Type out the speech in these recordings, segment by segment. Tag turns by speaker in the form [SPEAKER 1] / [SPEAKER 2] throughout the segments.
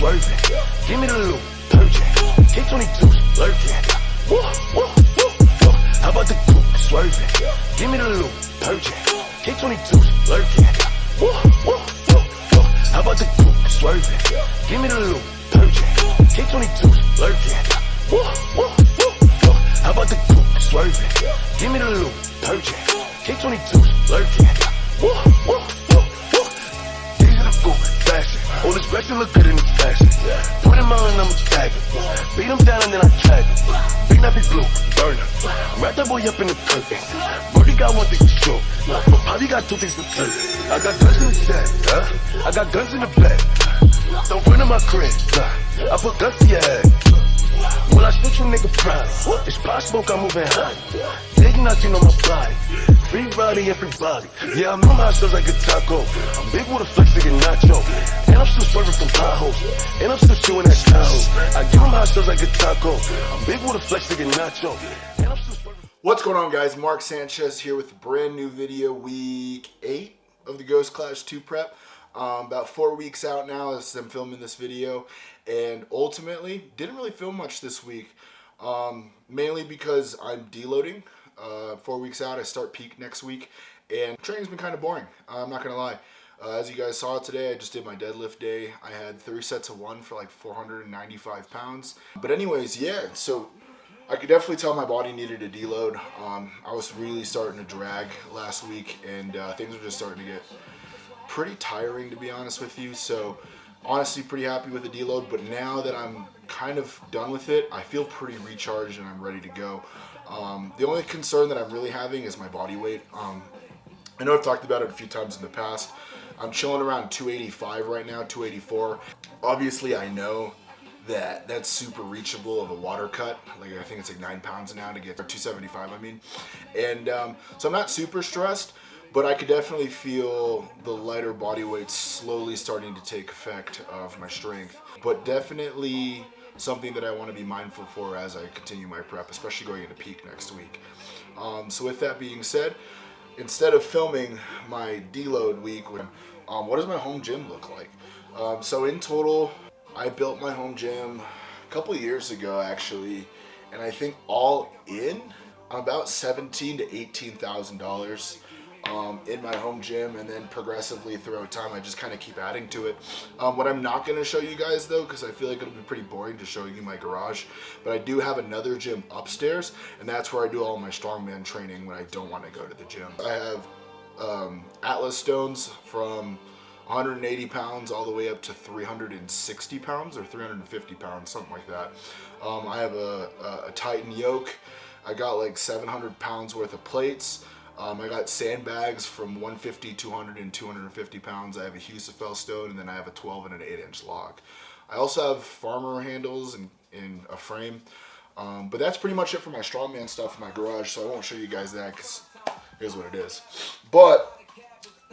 [SPEAKER 1] swerving. Give me the loop, purging. K22's lurking. Woo, woo, woo, woo. How about the coupe swerving? Give me the loop, purging. K22's lurking. Woo, woo, woo, woo. How about the coupe swerving? Give me the loop, purging. K22's lurking. Woo, woo, woo, woo. How about the coupe swerving? Give me the loop, purging. K22's lurking. Woo, woo, woo, woo. These are the coupe fashion. All this Gretchen look good in this fashion. Put him on and I'ma tag him. Beat him down and then I tag him. Big nappy blue, burner. Wrap that boy up in the curtain. Brody got one thing for sure, but Bobby got two things for certain. I got guns in the set, I got guns in the bed. Don't run in my crib, I put guns to your head. When I shoot you, nigga, proud. It's pop smoke, I'm moving high. Big knocking on my body. Free body, everybody. Yeah, I know my sounds like a taco. I'm big with a flex, nigga, nacho. And I'm still swerving from potholes. And I'm still shooting at Tahoe. I give them hot sounds like a taco. I'm big with a flex, nigga, nacho. And I'm still swerving.
[SPEAKER 2] What's going on, guys? Mark Sanchez here with a brand new video, week 8 of the Ghost Clash 2 prep. About 4 weeks out now as I'm filming this video, and ultimately didn't really film much this week, mainly because I'm deloading. 4 weeks out, I start peak next week, and training's been kind of boring. I'm not gonna lie. As you guys saw today, I just did my deadlift day. I had 3 sets of 1 for like 495 pounds. But anyways, yeah, so I could definitely tell my body needed a deload. I was really starting to drag last week, and things were just starting to get pretty tiring, to be honest with you. So honestly, pretty happy with the deload, but now that I'm kind of done with it, I feel pretty recharged and I'm ready to go. The only concern that I'm really having is my body weight. I know I've talked about it a few times in the past. I'm chilling around 285 right now, 284. Obviously, I know that that's super reachable of a water cut. Like, I think it's like 9 pounds now to get to 275, I mean. And so I'm not super stressed, but I could definitely feel the lighter body weight slowly starting to take effect of my strength. But definitely something that I want to be mindful for as I continue my prep, especially going into peak next week. So with that being said, instead of filming my deload week, what does my home gym look like? So in total, I built my home gym a couple of years ago actually, and I think all in about $17,000 to $18,000. In my home gym, and then progressively throughout time I just kind of keep adding to it. What I'm not going to show you guys though, because I feel like it'll be pretty boring to show you my garage, but I do have another gym upstairs, and that's where I do all my strongman training when I don't want to go to the gym. I have Atlas stones from 180 pounds all the way up to 360 pounds or 350 pounds, something like that. I have a Titan yoke. I got like 700 pounds worth of plates. I got sandbags from 150, 200, and 250 pounds. I have a Husafel stone, and then I have a 12 and an 8-inch log. I also have farmer handles in a frame. But that's pretty much it for my strongman stuff in my garage, so I won't show you guys that because here's what it is. But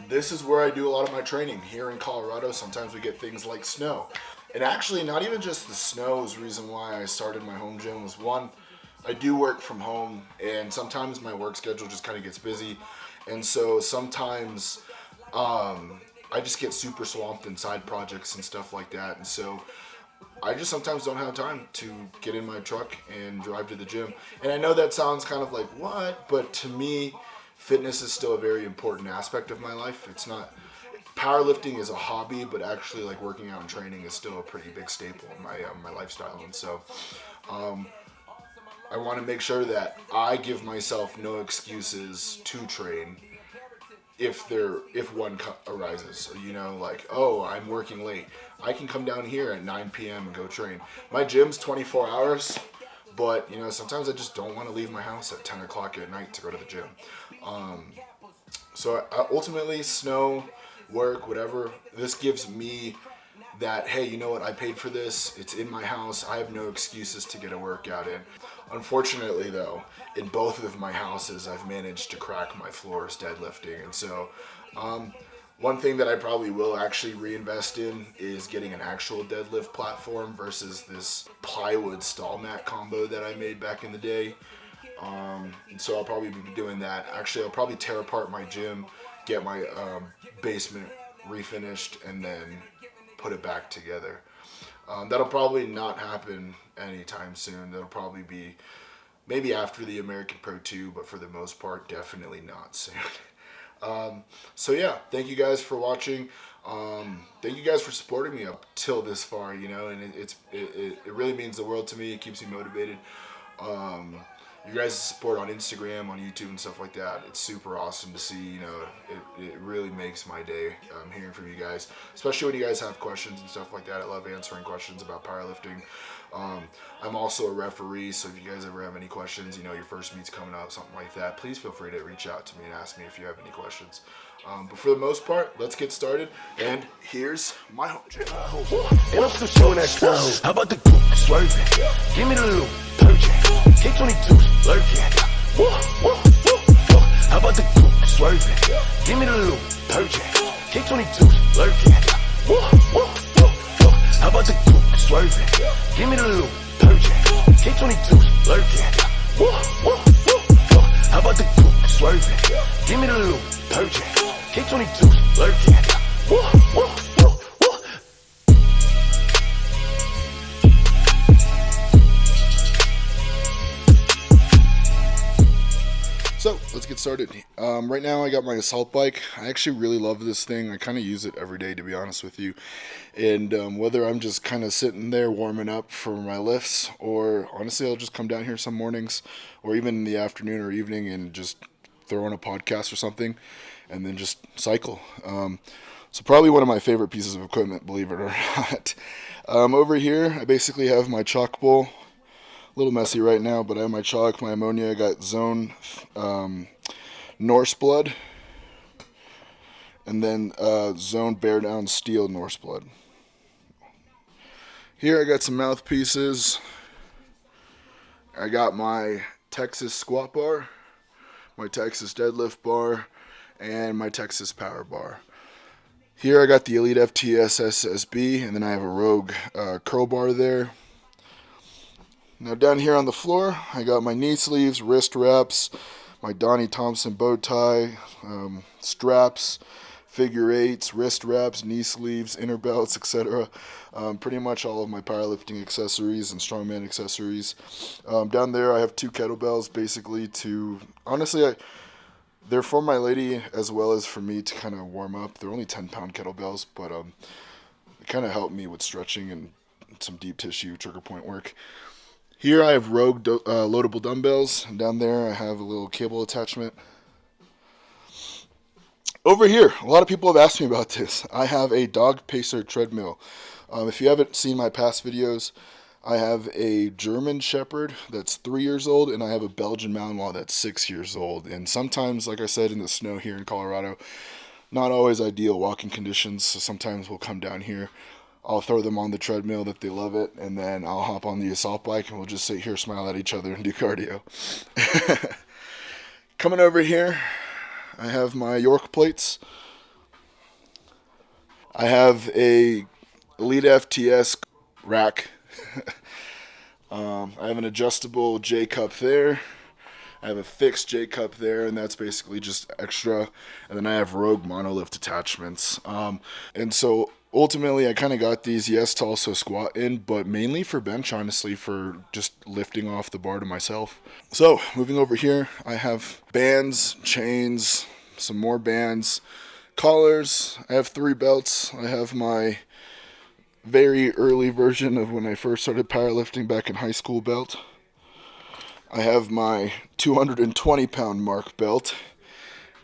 [SPEAKER 2] this is where I do a lot of my training here in Colorado. Sometimes we get things like snow. And actually, not even just the snow is the reason why I started my home gym. Was one, I do work from home, and sometimes my work schedule just kind of gets busy, and so sometimes I just get super swamped in side projects and stuff like that, and so I just sometimes don't have time to get in my truck and drive to the gym. And I know that sounds kind of like, what? But to me, fitness is still a very important aspect of my life. It's not, powerlifting is a hobby, but actually like working out and training is still a pretty big staple in my lifestyle, and so I want to make sure that I give myself no excuses to train if one arises. You know, like, oh, I'm working late. I can come down here at 9 p.m. and go train. My gym's 24 hours, but you know, sometimes I just don't want to leave my house at 10 o'clock at night to go to the gym. So ultimately, snow, work, whatever, this gives me that, hey, you know what, I paid for this, it's in my house, I have no excuses to get a workout in. Unfortunately though, in both of my houses, I've managed to crack my floors deadlifting, and so one thing that I probably will actually reinvest in is getting an actual deadlift platform versus this plywood stall mat combo that I made back in the day. And so I'll probably be doing that. Actually, I'll probably tear apart my gym, get my basement refinished, and then put it back together. That'll probably not happen anytime soon. That'll probably be maybe after the American Pro 2, but for the most part, definitely not soon. So yeah, thank you guys for watching. Thank you guys for supporting me up till this far, you know, and it really means the world to me. It keeps me motivated. You guys' support on Instagram, on YouTube, and stuff like that, it's super awesome to see. You know, it really makes my day hearing from you guys, especially when you guys have questions and stuff like that. I love answering questions about powerlifting. I'm also a referee, so if you guys ever have any questions, you know, your first meet's coming up, something like that, please feel free to reach out to me and ask me if you have any questions. But for the most part, let's get started, and here's my home gym.
[SPEAKER 1] And I'm still showing that style. How about the goop swerving? Give me the loop, purging. K22 lurking. Whoa, whoa, whoa, whoa. How about the goop swerving? Give me the loop, purging. K22 lurking. Whoa, whoa, whoa, whoa. How about the goop swerving? Give me the loop, purging. K22 lurking. Whoa, whoa, whoa, whoa. How about the goop swerving? Give me the loop, purging. K22 lurking. Whoa, whoa, whoa, whoa.
[SPEAKER 2] So let's get started. Right now I got my assault bike. I actually really love this thing. I kind of use it every day, to be honest with you. And whether I'm just kind of sitting there warming up for my lifts, or honestly I'll just come down here some mornings or even in the afternoon or evening and just throw on a podcast or something and then just cycle. So probably one of my favorite pieces of equipment, believe it or not. Over here I basically have my chalk bowl. A little messy right now, but I have my chalk, my ammonia. I got Zone Norse Blood, and then Zone Bear Down Steel Norse Blood. Here I got some mouthpieces. I got my Texas squat bar, my Texas deadlift bar, and my Texas power bar. Here I got the Elite FTS SSB, and then I have a Rogue curl bar there. Now down here on the floor, I got my knee sleeves, wrist wraps, my Donnie Thompson bow tie, straps, figure eights, wrist wraps, knee sleeves, inner belts, etc. Pretty much all of my powerlifting accessories and strongman accessories. Down there I have two kettlebells, basically to, honestly, they're for my lady as well as for me to kind of warm up. They're only 10-pound kettlebells, but they kind of help me with stretching and some deep tissue trigger point work. Here I have Rogue loadable dumbbells, and down there I have a little cable attachment. Over here, a lot of people have asked me about this. I have a Dog Pacer treadmill. If you haven't seen my past videos, I have a German Shepherd that's 3 years old, and I have a Belgian Malinois that's 6 years old. And sometimes, like I said, in the snow here in Colorado, not always ideal walking conditions, so sometimes we'll come down here. I'll throw them on the treadmill that they love it, and then I'll hop on the assault bike and we'll just sit here, smile at each other, and do cardio. Coming over here, I have my York plates. I have a Elite FTS rack. I have an adjustable J cup there. I have a fixed J cup there, and that's basically just extra. And then I have Rogue monolift attachments. And so ultimately, I kind of got these, yes, to also squat in, but mainly for bench, honestly, for just lifting off the bar to myself. So, moving over here, I have bands, chains, some more bands, collars. I have 3 belts. I have my very early version of when I first started powerlifting back in high school belt. I have my 220-pound mark belt.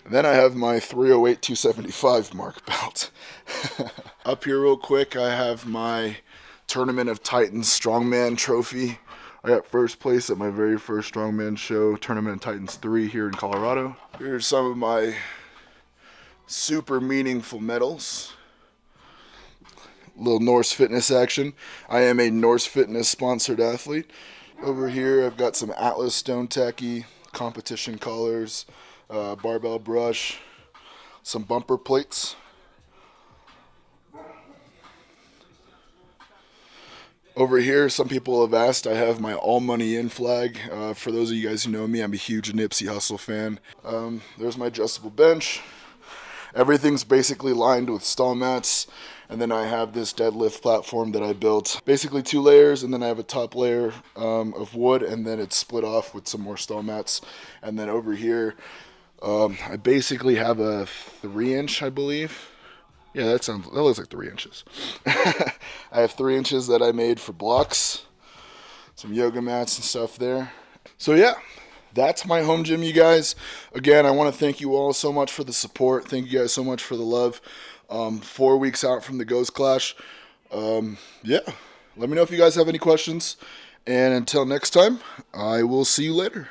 [SPEAKER 2] Then I have my 308 275 mark belt. Up here real quick, I have my Tournament of Titans Strongman trophy. I got first place at my very first Strongman show, Tournament of Titans 3 here in Colorado. Here's some of my super meaningful medals. Little Norse Fitness action. I am a Norse Fitness sponsored athlete. Over here I've got some Atlas Stone Tacky competition collars, barbell brush, some bumper plates. Over here, some people have asked, I have my All Money In flag. For those of you guys who know me, I'm a huge Nipsey Hussle fan. There's my adjustable bench. Everything's basically lined with stall mats And then I have this deadlift platform that I built, basically 2 layers, and then I have a top layer of wood, and then it's split off with some more stall mats. And then over here, I basically have a 3-inch, I believe. Yeah, that looks like 3 inches. I have 3 inches that I made for blocks, some yoga mats and stuff there. So yeah, that's my home gym, you guys. Again, I want to thank you all so much for the support. Thank you guys so much for the love. 4 weeks out from the Ghost Clash. Yeah, let me know if you guys have any questions. And until next time, I will see you later.